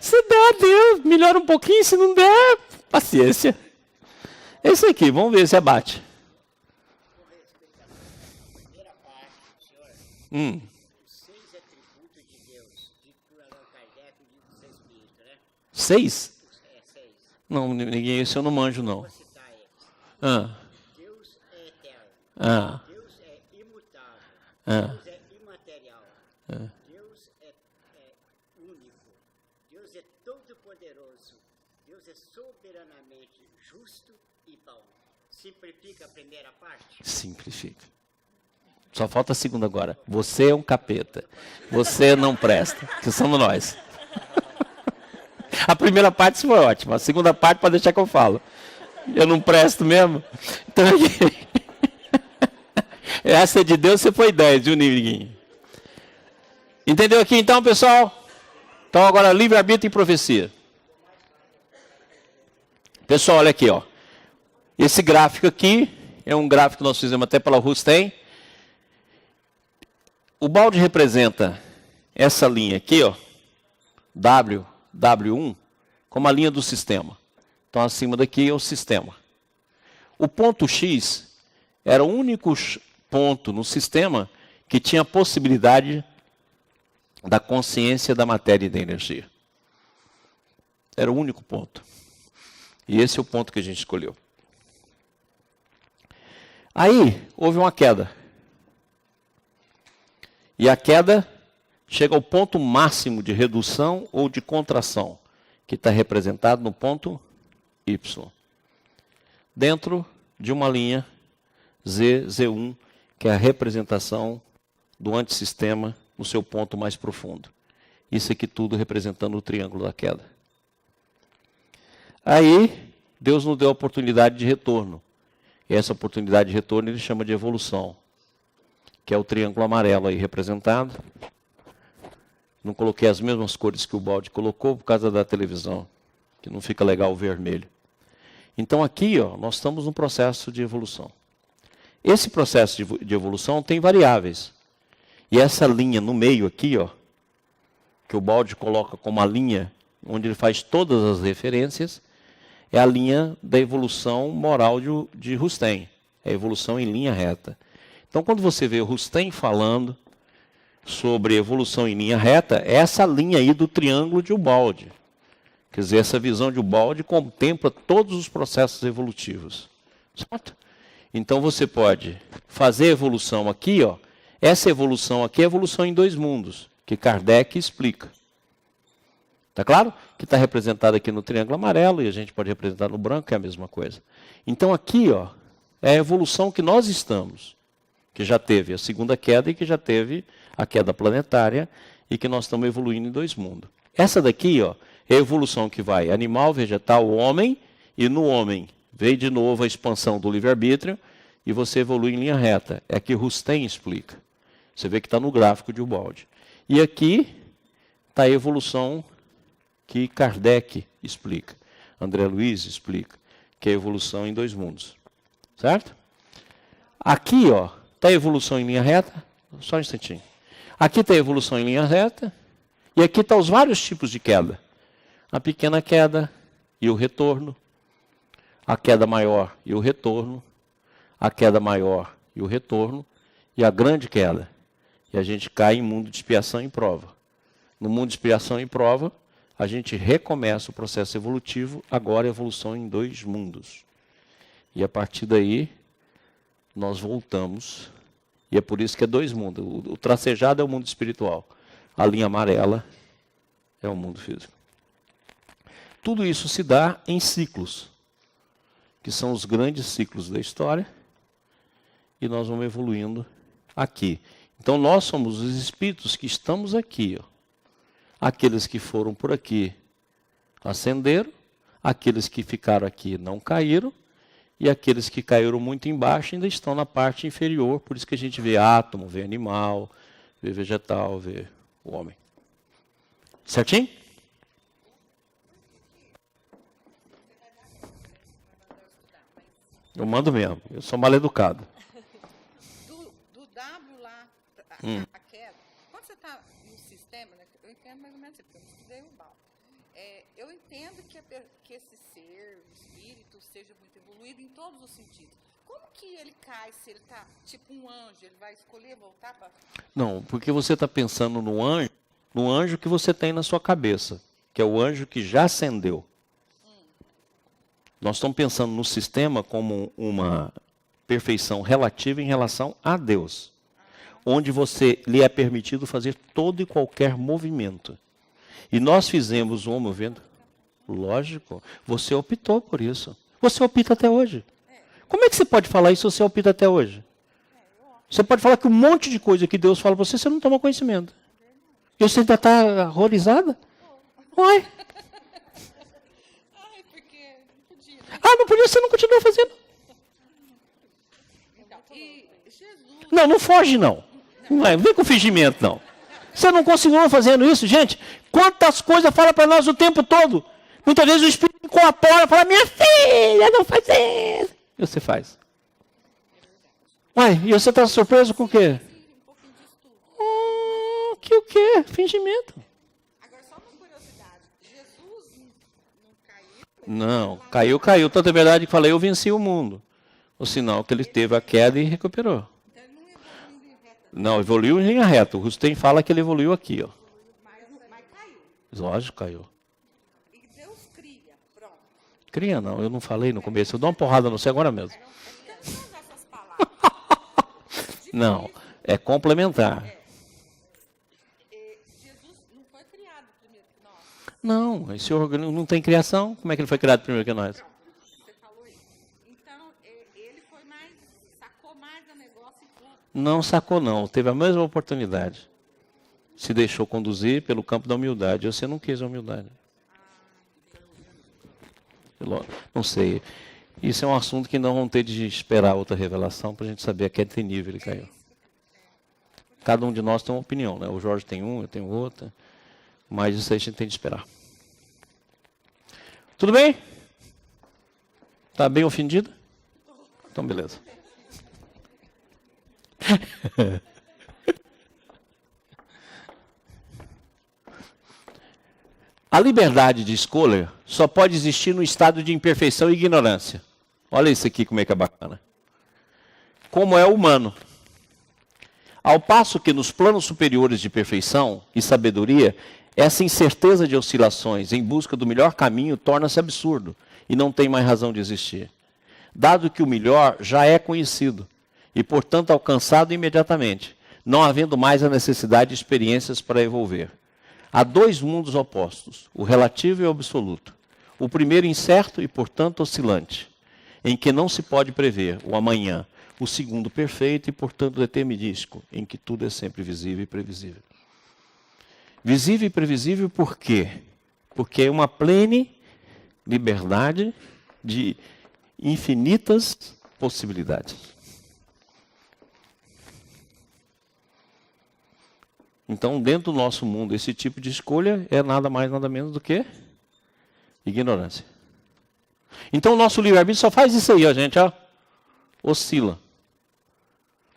Se der, Deus, melhora um pouquinho, se não der, paciência. É isso aqui, vamos ver se abate. Primeira parte, senhor. 6 atributos de Deus, dito por Allan Kardec e dito por seu espírito, né? 6? É, 6. Não, ninguém, isso eu não manjo, não. Vou citar eles. Deus é eterno. Deus é imutável. Deus é imaterial. Deus é único. Deus é todo-poderoso. Deus é soberanamente justo e bom. Simplifica a primeira parte? Simplifica. Só falta a segunda agora. Você é um capeta. Você não presta. Que somos nós. A primeira parte foi ótima. A segunda parte pode deixar que eu falo. Eu não presto mesmo. Então, essa é de Deus, você foi 10, viu, Niguinho? Entendeu aqui então, pessoal? Então agora livre-arbítrio e profecia. Pessoal, olha aqui, ó. Esse gráfico aqui é um gráfico que nós fizemos até pela Rustem. O balde representa essa linha aqui, ó, W1, como a linha do sistema. Então acima daqui é o sistema. O ponto X era o único ponto no sistema que tinha a possibilidade da consciência da matéria e da energia. Era o único ponto. E esse é o ponto que a gente escolheu. Aí, houve uma queda. E a queda chega ao ponto máximo de redução ou de contração, que está representado no ponto Y. Dentro de uma linha Z1, que é a representação do antissistema no seu ponto mais profundo. Isso aqui tudo representando o triângulo da queda. Aí, Deus nos deu a oportunidade de retorno. E essa oportunidade de retorno ele chama de evolução, que é o triângulo amarelo aí representado. Não coloquei as mesmas cores que o balde colocou por causa da televisão, que não fica legal o vermelho. Então aqui, ó, nós estamos num processo de evolução. Esse processo de evolução tem variáveis. E essa linha no meio aqui, ó, que o balde coloca como a linha onde ele faz todas as referências, é a linha da evolução moral de Rustem. É a evolução em linha reta. Então, quando você vê o Rustem falando sobre evolução em linha reta, é essa linha aí do triângulo de Ubaldi. Quer dizer, essa visão de Ubaldi contempla todos os processos evolutivos. Certo? Então, você pode fazer a evolução aqui, ó. Essa evolução aqui é evolução em dois mundos, que Kardec explica. Está claro? Que está representado aqui no triângulo amarelo e a gente pode representar no branco, que é a mesma coisa. Então aqui, ó, é a evolução que nós estamos, que já teve a segunda queda e que já teve a queda planetária e que nós estamos evoluindo em dois mundos. Essa daqui, ó, é a evolução que vai animal, vegetal, homem, e no homem veio de novo a expansão do livre-arbítrio e você evolui em linha reta. É que Rustem explica. Você vê que está no gráfico de Ubaldi. E aqui está a evolução que Kardec explica, André Luiz explica, que é a evolução em dois mundos. Certo? Aqui, ó, está a evolução em linha reta. Só um instantinho. Aqui está a evolução em linha reta. E aqui estão os vários tipos de queda. A pequena queda e o retorno. A queda maior e o retorno. A queda maior e o retorno. E a grande queda. E a gente cai em mundo de expiação e prova. No mundo de expiação e prova, a gente recomeça o processo evolutivo, agora a evolução em dois mundos. E a partir daí, nós voltamos. E é por isso que é dois mundos. O tracejado é o mundo espiritual. A linha amarela é o mundo físico. Tudo isso se dá em ciclos, que são os grandes ciclos da história. E nós vamos evoluindo aqui. Então nós somos os espíritos que estamos aqui, ó. Aqueles que foram por aqui ascenderam, aqueles que ficaram aqui não caíram, e aqueles que caíram muito embaixo ainda estão na parte inferior, por isso que a gente vê átomo, vê animal, vê vegetal, vê o homem. Certinho? Eu mando mesmo, eu sou mal educado. Do W lá, a queda, quando você está no sistema, né, eu entendo mais ou menos, porque eu não estudei o balde. Eu entendo que esse ser, o espírito, seja muito evoluído em todos os sentidos. Como que ele cai se ele está tipo um anjo? Ele vai escolher voltar para... Não, porque você está pensando no anjo que você tem na sua cabeça, que é o anjo que já ascendeu. Nós estamos pensando no sistema como uma perfeição relativa em relação a Deus, onde você lhe é permitido fazer todo e qualquer movimento. E nós fizemos um movimento. Lógico, você optou por isso. Você opta até hoje. Como é que você pode falar isso se você opta até hoje? Você pode falar que um monte de coisa que Deus fala para você, você não toma conhecimento. E você ainda está horrorizada? Uai. Não podia, você não continua fazendo. Então, e Jesus... Não foge não. Não vem com fingimento não. Você não continua fazendo isso, gente? Quantas coisas fala para nós o tempo todo? Muitas vezes o Espírito incorpora e fala, minha filha, não faz isso. E você faz. Uai, e você está surpreso com o quê? Que o quê? Fingimento. Agora, só uma curiosidade. Jesus não caiu? Não, caiu. Tanto é verdade que falei, eu venci o mundo. O sinal que ele teve a queda e recuperou. Então, ele não evoluiu em reta. Não, evoluiu em linha reta. O Rustem fala que ele evoluiu aqui, ó. Mas caiu. Lógico, caiu. E Deus cria. Pronto. Cria não, eu não falei no começo. Eu dou uma porrada no você agora mesmo. Então, não usar essas palavras. Não, é complementar. Jesus não foi criado primeiro que nós. Não, esse organismo não tem criação. Como é que ele foi criado primeiro que nós? Você falou isso. Então, ele foi mais, sacou mais o negócio e tudo. Não sacou não, teve a mesma oportunidade. Se deixou conduzir pelo campo da humildade. Você não quis a humildade. Não sei. Isso é um assunto que não vão ter de esperar outra revelação para a gente saber a que nível ele caiu. Cada um de nós tem uma opinião, né? O Jorge tem um, eu tenho outra. Mas isso aí a gente tem de esperar. Tudo bem? Está bem ofendido? Então, beleza. A liberdade de escolha só pode existir no estado de imperfeição e ignorância. Olha isso aqui como é que é bacana. Como é humano. Ao passo que nos planos superiores de perfeição e sabedoria, essa incerteza de oscilações em busca do melhor caminho torna-se absurdo e não tem mais razão de existir. Dado que o melhor já é conhecido e, portanto, alcançado imediatamente, não havendo mais a necessidade de experiências para evolver. Há dois mundos opostos, o relativo e o absoluto. O primeiro incerto e, portanto, oscilante, em que não se pode prever o amanhã. O segundo perfeito e, portanto, determinístico, em que tudo é sempre visível e previsível. Visível e previsível por quê? Porque é uma plena liberdade de infinitas possibilidades. Então, dentro do nosso mundo, esse tipo de escolha é nada mais, nada menos do que ignorância. Então, o nosso livre-arbítrio só faz isso aí, ó, gente, ó, oscila.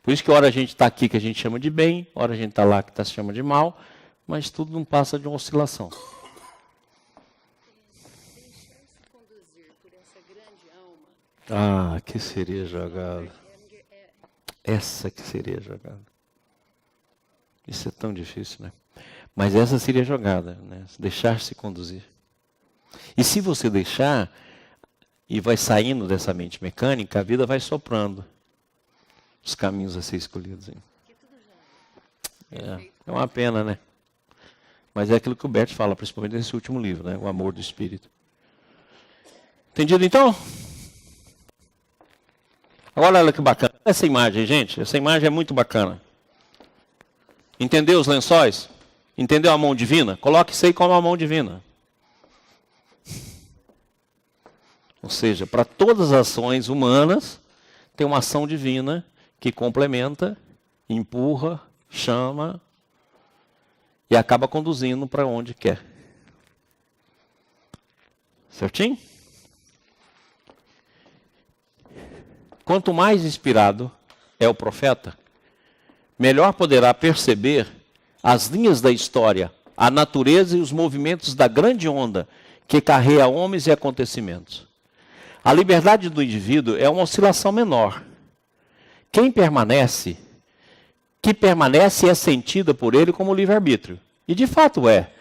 Por isso que hora a gente está aqui que a gente chama de bem, hora a gente está lá que se chama de mal, mas tudo não passa de uma oscilação. Deixar-se conduzir por essa grande alma. Ah, que seria jogada. Essa que seria jogada. Isso é tão difícil, né? Mas essa seria a jogada, né? Deixar-se conduzir. E se você deixar e vai saindo dessa mente mecânica, a vida vai soprando os caminhos a ser escolhidos. É uma pena, né? Mas é aquilo que o Bert fala, principalmente nesse último livro, né? O amor do Espírito. Entendido, então? Agora, olha que bacana. Essa imagem, gente, essa imagem é muito bacana. Entendeu os lençóis? Entendeu a mão divina? Coloque isso aí como a mão divina. Ou seja, para todas as ações humanas, tem uma ação divina que complementa, empurra, chama e acaba conduzindo para onde quer. Certinho? Quanto mais inspirado é o profeta, melhor poderá perceber as linhas da história, a natureza e os movimentos da grande onda que carrega homens e acontecimentos. A liberdade do indivíduo é uma oscilação menor. Que permanece é sentida por ele como livre-arbítrio. E de fato é.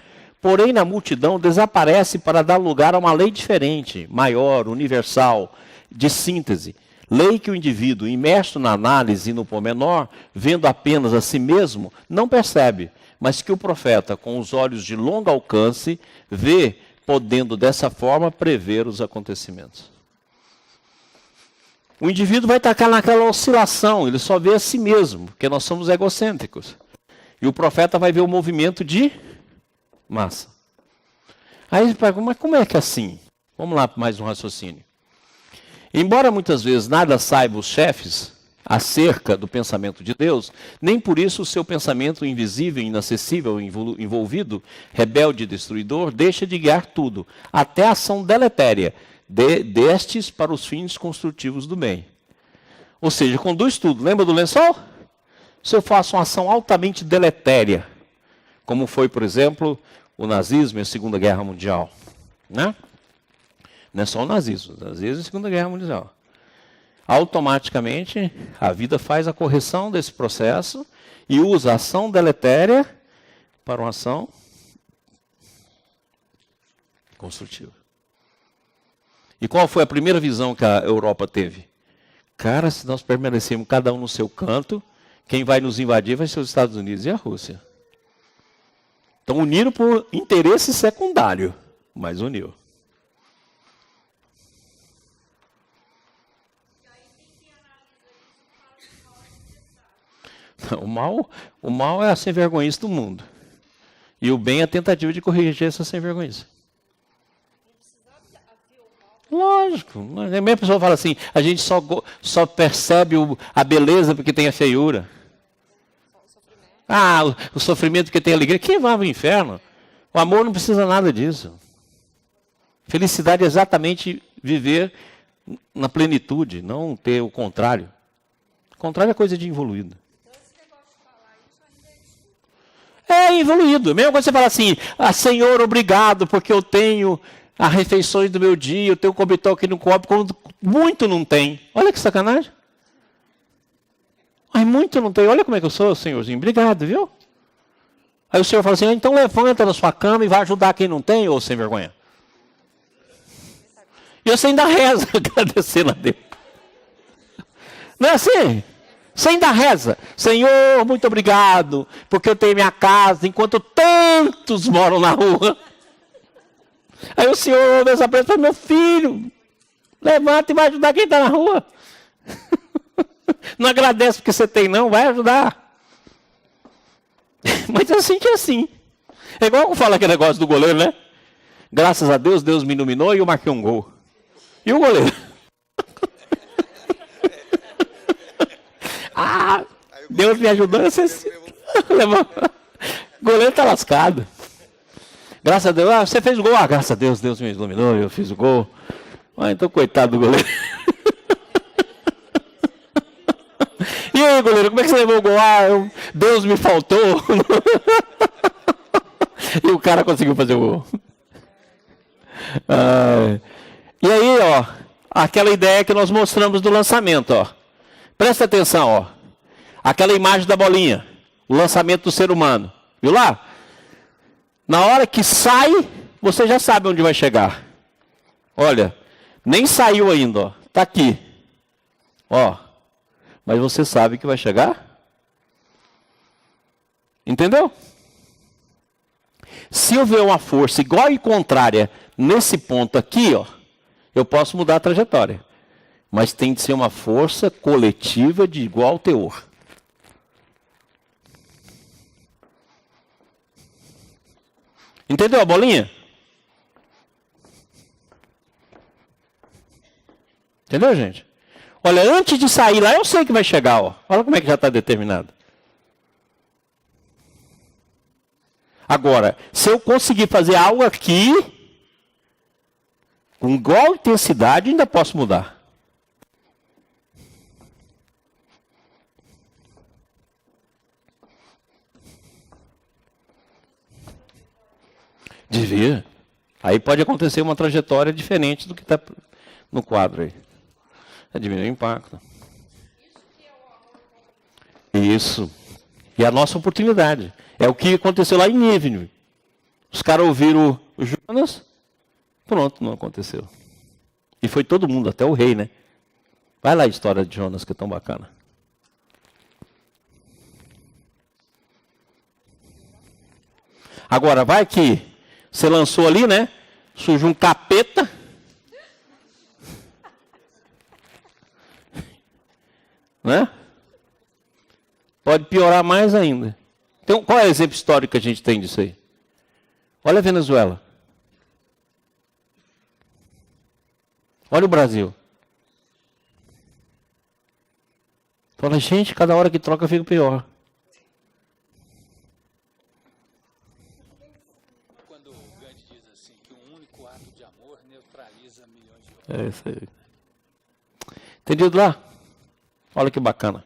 Porém, na multidão desaparece para dar lugar a uma lei diferente, maior, universal, de síntese. Lei que o indivíduo, imerso na análise e no pormenor, vendo apenas a si mesmo, não percebe, mas que o profeta, com os olhos de longo alcance, vê, podendo dessa forma prever os acontecimentos. O indivíduo vai estar naquela oscilação, ele só vê a si mesmo, porque nós somos egocêntricos. E o profeta vai ver o movimento de massa. Aí ele pergunta, mas como é que é assim? Vamos lá para mais um raciocínio. Embora muitas vezes nada saibam os chefes, acerca do pensamento de Deus, nem por isso o seu pensamento invisível, inacessível, envolvido, rebelde e destruidor, deixa de guiar tudo, até a ação deletéria destes para os fins construtivos do bem. Ou seja, conduz tudo. Lembra do lençol? Se eu faço uma ação altamente deletéria, como foi, por exemplo, o nazismo e a Segunda Guerra Mundial, né? Não é só o nazismo e a Segunda Guerra Mundial. Automaticamente, a vida faz a correção desse processo e usa a ação deletéria para uma ação construtiva. E qual foi a primeira visão que a Europa teve? Cara, se nós permanecermos cada um no seu canto, quem vai nos invadir vai ser os Estados Unidos e a Rússia. Então, uniram por interesse secundário, mas uniu. O mal é a sem-vergonhice do mundo. E o bem é a tentativa de corrigir essa sem-vergonhice. Lógico. A minha pessoa fala assim, a gente só percebe a beleza porque tem a feiura. Ah, o sofrimento porque tem a alegria. Quem vai ao inferno? O amor não precisa nada disso. Felicidade é exatamente viver na plenitude, não ter o contrário. O contrário é coisa de evoluído. É evoluído. A mesma coisa você fala assim, Senhor, obrigado, porque eu tenho as refeições do meu dia, eu tenho o cobertor aqui no copo, quando muito não tem. Olha que sacanagem. Mas muito não tem. Olha como é que eu sou, Senhorzinho. Obrigado, viu? Aí o Senhor fala assim, então levanta da sua cama e vai ajudar quem não tem, ou sem vergonha. E você ainda reza, agradecendo a Deus. Não é assim? Você ainda reza. Senhor, muito obrigado, porque eu tenho minha casa, enquanto tantos moram na rua. Aí o Senhor ouve essa prece e fala, meu filho, levanta e vai ajudar quem está na rua. Não agradece porque você tem, não, vai ajudar. Mas assim que é assim. É igual que fala aquele negócio do goleiro, né? Graças a Deus, Deus me iluminou e eu marquei um gol. E o goleiro? Ah, Deus me ajudou, você o goleiro está lascado. Graças a Deus, você fez o gol. Ah, graças a Deus, Deus me iluminou, eu fiz o gol. Ah, então coitado do goleiro. E aí, goleiro, como é que você levou o gol? Ah, Deus me faltou. E o cara conseguiu fazer o gol. E aí, ó, aquela ideia que nós mostramos do lançamento, ó. Presta atenção, ó. Aquela imagem da bolinha, o lançamento do ser humano. Viu lá? Na hora que sai, você já sabe onde vai chegar. Olha, nem saiu ainda, ó. Tá aqui. Ó. Mas você sabe que vai chegar? Entendeu? Se eu ver uma força igual e contrária nesse ponto aqui, ó, eu posso mudar a trajetória. Mas tem de ser uma força coletiva de igual teor. Entendeu a bolinha? Entendeu, gente? Olha, antes de sair lá, eu sei que vai chegar, ó. Olha como é que já está determinado. Agora, se eu conseguir fazer algo aqui, com igual intensidade, ainda posso mudar. Devia. Aí pode acontecer uma trajetória diferente do que está no quadro aí. Diminuir o impacto. Isso. E a nossa oportunidade. É o que aconteceu lá em Nínive. Os caras ouviram o Jonas, pronto, não aconteceu. E foi todo mundo, até o rei, né? Vai lá a história de Jonas, que é tão bacana. Agora, vai que você lançou ali, né? Surgiu um capeta. Né? Pode piorar mais ainda. Então, qual é o exemplo histórico que a gente tem disso aí? Olha a Venezuela. Olha o Brasil. Fala, gente, cada hora que troca fica pior. Quando o Gandhi diz assim, que um único ato de amor neutraliza milhões de outros. É isso aí. Entendido lá? Olha que bacana.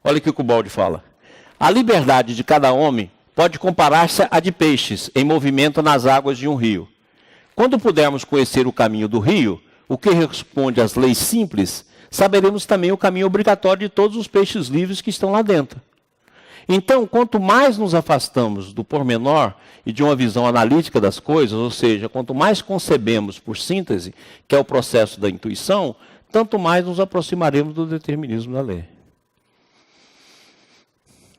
Olha o que o Baldi fala. A liberdade de cada homem pode comparar-se à de peixes em movimento nas águas de um rio. Quando pudermos conhecer o caminho do rio, o que responde às leis simples, saberemos também o caminho obrigatório de todos os peixes livres que estão lá dentro. Então, quanto mais nos afastamos do pormenor e de uma visão analítica das coisas, ou seja, quanto mais concebemos por síntese, que é o processo da intuição, tanto mais nos aproximaremos do determinismo da lei.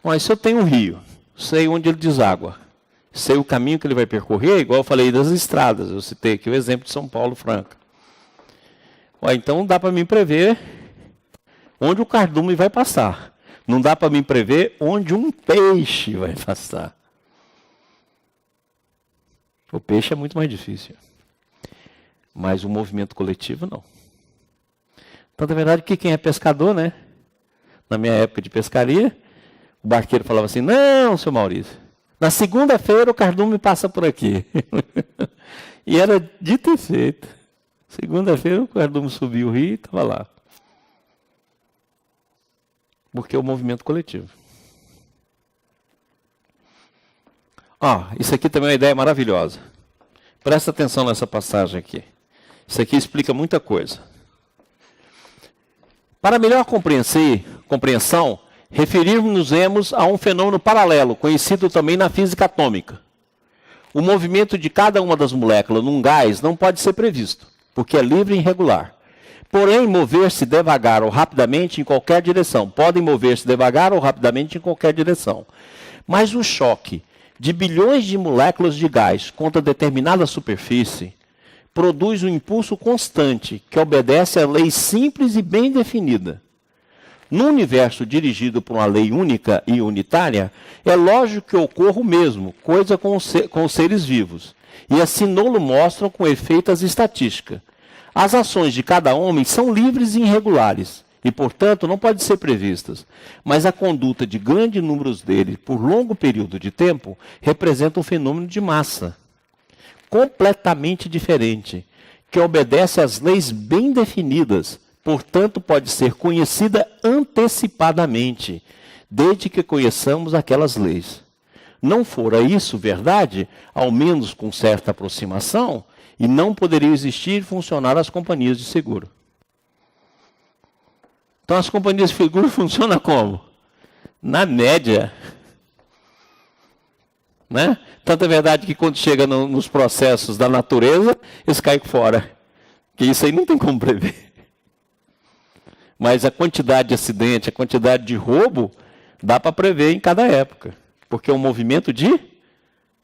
Mas se eu tenho um rio, sei onde ele deságua, sei o caminho que ele vai percorrer, igual eu falei das estradas, eu citei aqui o exemplo de São Paulo Franca. Então dá para mim prever onde o cardume vai passar. Não dá para mim prever onde um peixe vai passar. O peixe é muito mais difícil. Mas o movimento coletivo, não. Então, na verdade, que quem é pescador, né? Na minha época de pescaria, o barqueiro falava assim, não, seu Maurício, na segunda-feira o cardume passa por aqui. E era dito e feito. Segunda-feira o cardume subiu o rio e estava lá. Porque é o movimento coletivo. Isso aqui também é uma ideia maravilhosa. Presta atenção nessa passagem aqui. Isso aqui explica muita coisa. Para melhor compreensão, referirmos-nos a um fenômeno paralelo, conhecido também na física atômica. O movimento de cada uma das moléculas num gás não pode ser previsto, porque é livre e irregular. Porém, mover-se devagar ou rapidamente em qualquer direção. Podem mover-se devagar ou rapidamente em qualquer direção. Mas o choque de bilhões de moléculas de gás contra determinada superfície produz um impulso constante que obedece a lei simples e bem definida. No universo dirigido por uma lei única e unitária, é lógico que ocorra o mesmo, coisa com os seres vivos. E assim nolo mostram com efeito as estatísticas. As ações de cada homem são livres e irregulares, e, portanto, não podem ser previstas. Mas a conduta de grande número deles, por longo período de tempo, representa um fenômeno de massa, completamente diferente, que obedece às leis bem definidas, portanto, pode ser conhecida antecipadamente, desde que conheçamos aquelas leis. Não fora isso verdade, ao menos com certa aproximação, e não poderiam existir e funcionar as companhias de seguro. Então, as companhias de seguro funcionam como? Na média. Né? Tanto é verdade que quando chega nos processos da natureza, eles caem fora. Que isso aí não tem como prever. Mas a quantidade de acidente, a quantidade de roubo, dá para prever em cada época. Porque é um movimento de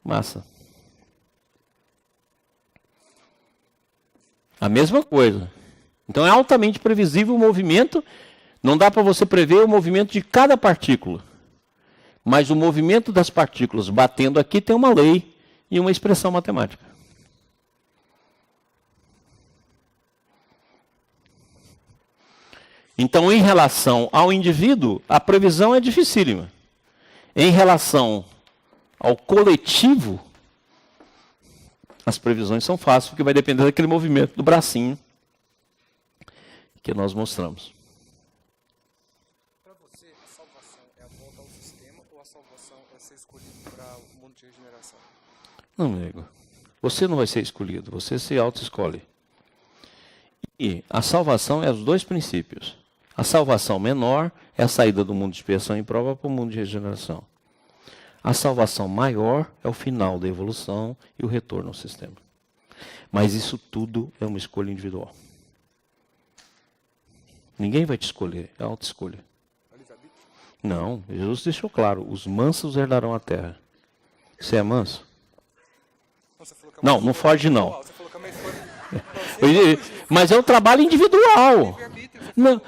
massa. A mesma coisa. Então é altamente previsível o movimento. Não dá para você prever o movimento de cada partícula. Mas o movimento das partículas batendo aqui tem uma lei e uma expressão matemática. Então, em relação ao indivíduo, a previsão é dificílima. Em relação ao coletivo, as previsões são fáceis, porque vai depender daquele movimento do bracinho que nós mostramos. Para você, a salvação é a volta ao sistema ou a salvação é ser escolhido para o mundo de regeneração? Não, amigo. Você não vai ser escolhido, você se auto-escolhe. E a salvação é os dois princípios. A salvação menor é a saída do mundo de expiação e prova para o mundo de regeneração. A salvação maior é o final da evolução e o retorno ao sistema. Mas isso tudo é uma escolha individual. Ninguém vai te escolher, é auto-escolha. Não, Jesus deixou claro, os mansos herdarão a terra. Você é manso? Não, não foge não. Você falou que a minha escolha... Mas é um trabalho individual.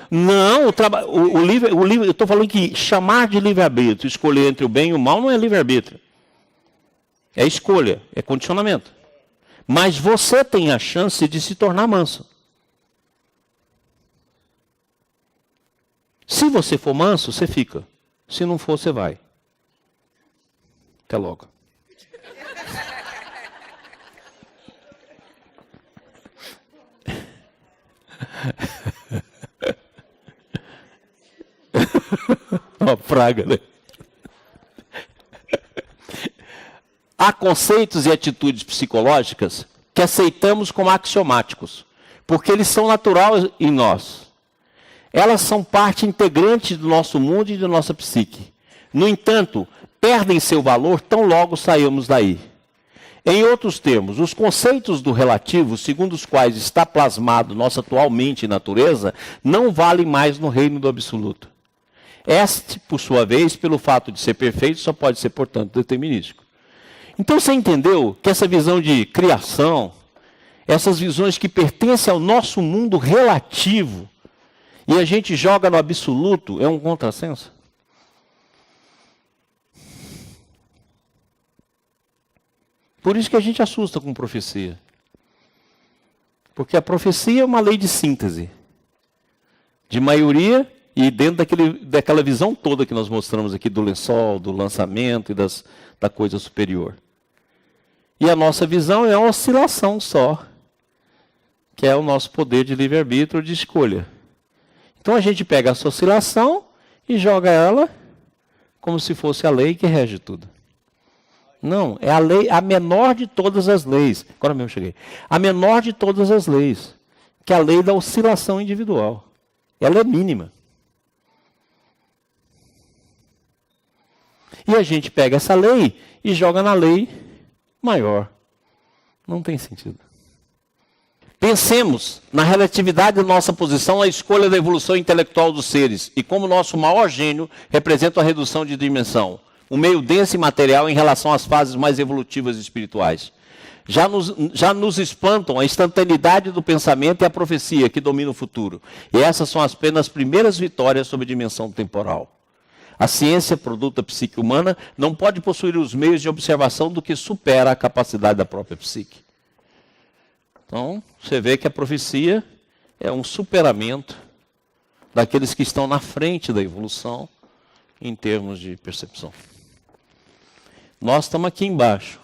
Não, eu estou falando que chamar de livre-arbítrio, escolher entre o bem e o mal, não é livre-arbítrio. É escolha, é condicionamento. Mas você tem a chance de se tornar manso. Se você for manso, você fica. Se não for, você vai. Até logo. Uma praga, né? Há conceitos e atitudes psicológicas que aceitamos como axiomáticos, porque eles são naturais em nós. Elas são parte integrante do nosso mundo e da nossa psique. No entanto, perdem seu valor tão logo saímos daí. Em outros termos, os conceitos do relativo, segundo os quais está plasmado nossa atual mente e natureza, não valem mais no reino do absoluto. Este, por sua vez, pelo fato de ser perfeito, só pode ser, portanto, determinístico. Então você entendeu que essa visão de criação, essas visões que pertencem ao nosso mundo relativo, e a gente joga no absoluto, é um contrassenso? Por isso que a gente assusta com profecia. Porque a profecia é uma lei de síntese, de maioria, e dentro daquela visão toda que nós mostramos aqui do lençol, do lançamento e da coisa superior. E a nossa visão é uma oscilação só, que é o nosso poder de livre-arbítrio de escolha. Então a gente pega essa oscilação e joga ela como se fosse a lei que rege tudo. Não, é a lei, a menor de todas as leis. Agora mesmo cheguei. A menor de todas as leis, que é a lei da oscilação individual. Ela é mínima. E a gente pega essa lei e joga na lei maior. Não tem sentido. Pensemos na relatividade da nossa posição à escolha da evolução intelectual dos seres e como nosso maior gênio representa a redução de dimensão, um meio denso e material em relação às fases mais evolutivas e espirituais. Já nos espantam a instantaneidade do pensamento e a profecia que domina o futuro. E essas são apenas as primeiras vitórias sobre a dimensão temporal. A ciência, produto da psique humana, não pode possuir os meios de observação do que supera a capacidade da própria psique. Então, você vê que a profecia é um superamento daqueles que estão na frente da evolução em termos de percepção. Nós estamos aqui embaixo.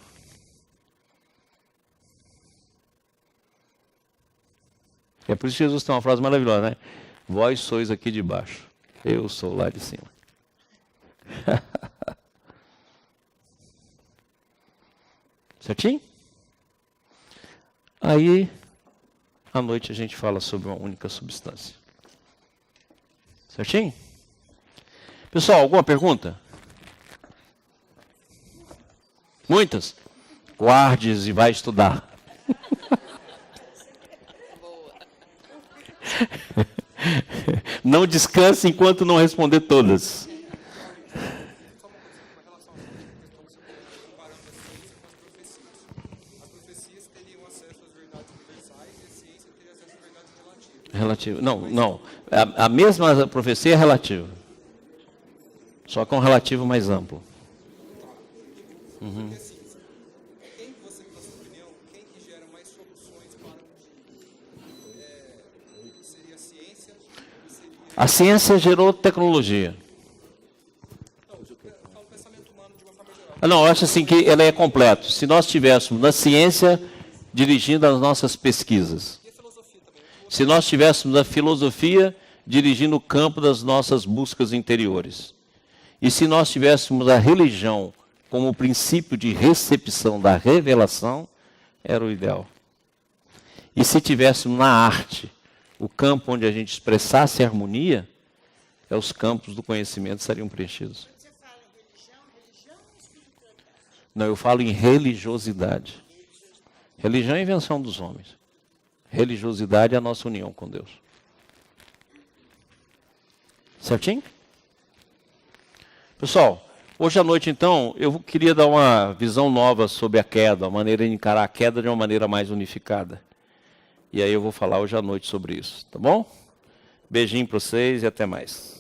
É por isso que Jesus tem uma frase maravilhosa, né? Vós sois aqui de baixo, eu sou lá de cima. Certinho? Aí, à noite a gente fala sobre uma única substância. Certinho? Pessoal, alguma pergunta? Muitas? Guarde-as e vai estudar. Não descanse enquanto não responder todas. Relativo. Não. A mesma profecia é relativa. Só com um relativo mais amplo. Uhum. Quem que você, na sua opinião, quem que gera mais soluções para o mundo? Seria a ciência? A ciência gerou tecnologia. O pensamento humano de uma forma geral. Não, eu acho assim que ela é completo. Se nós tivéssemos na ciência dirigindo as nossas pesquisas. E a filosofia também? Se nós tivéssemos a filosofia dirigindo o campo das nossas buscas interiores. E se nós tivéssemos a religião como princípio de recepção da revelação, era o ideal. E se tivéssemos na arte o campo onde a gente expressasse harmonia, os campos do conhecimento seriam preenchidos. Você fala em religião ou espiritualidade? Não, eu falo em religiosidade. Religião é a invenção dos homens. Religiosidade é a nossa união com Deus. Certinho? Pessoal, hoje à noite, então, eu queria dar uma visão nova sobre a queda, a maneira de encarar a queda de uma maneira mais unificada. E aí eu vou falar hoje à noite sobre isso, tá bom? Beijinho para vocês e até mais.